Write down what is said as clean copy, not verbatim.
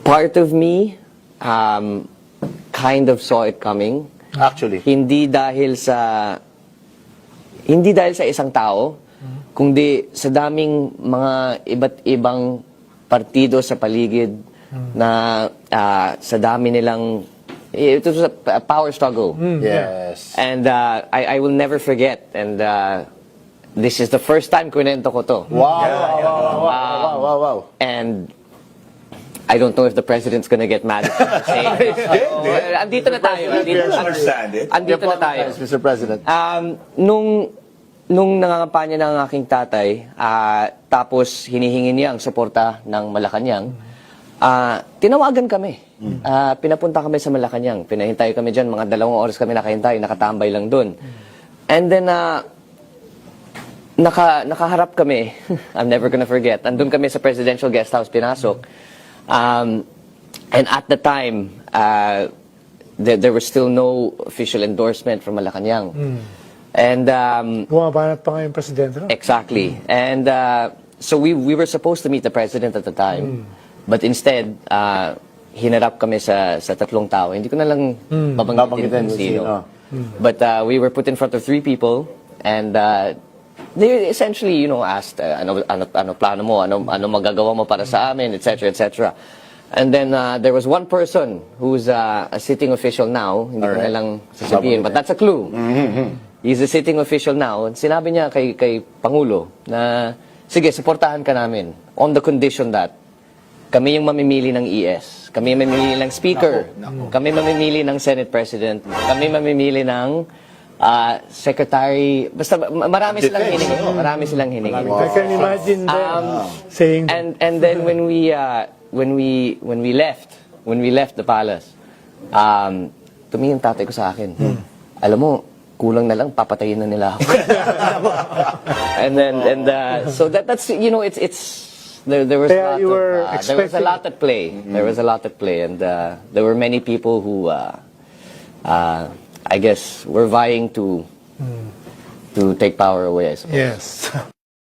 Part of me kind of saw it coming. Actually. Hindi dahil sa isang tao, kundi sa daming mga iba't ibang partido sa paligid na sa dami nilang, it was a power struggle. Yes. And I will never forget. And this is the first time kwento ko to. Wow. And I don't know if the president's gonna get mad at me for saying this. Andito na tayo. Andito na tayo. Mr. President. Nung nangangampanya ng aking tatay, tapos hinihingi niya ang suporta ng Malacanang, tinawagan kami. Pinapunta kami sa Malacanang. Pinahintay kami dyan, mga 2 oras kami nakahintay, nakatambay lang dun. And then, nakaharap kami. I'm never gonna forget. Andun kami sa Presidential Guest House, pinasok. And at the time, there was still no official endorsement from Malacanang. And Bumabanat pa nga yung presidente, no? exactly. And so we were supposed to meet the president at the time. But instead, hinarap kami sa 3 tao. Hindi ko na lang babanggitin kung sino. But we were put in front of 3 people, and they essentially, asked, ano plano mo, ano magagawa mo para sa amin, etc., etc. And then there was one person who's a sitting official now, hindi ko na lang sasabihin, but that's a clue. He's a sitting official now. Sinabi niya kay Pangulo na, sige, suportahan ka namin on the condition that kami yung mamimili ng ES, kami yung mamimili ng Speaker, kami mamimili ng Senate President, kami mamimili ng Secretary, basta marami silang hiningi. Marami silang hiningi. I can imagine them saying And then when we left the palace, tumingin tatay ko sa akin. Alam mo, kulang na lang papatayin na nila ako. So that's there was a lot at play. There was a lot at play, and there were many people who I guess were vying to take power away, I suppose. yes.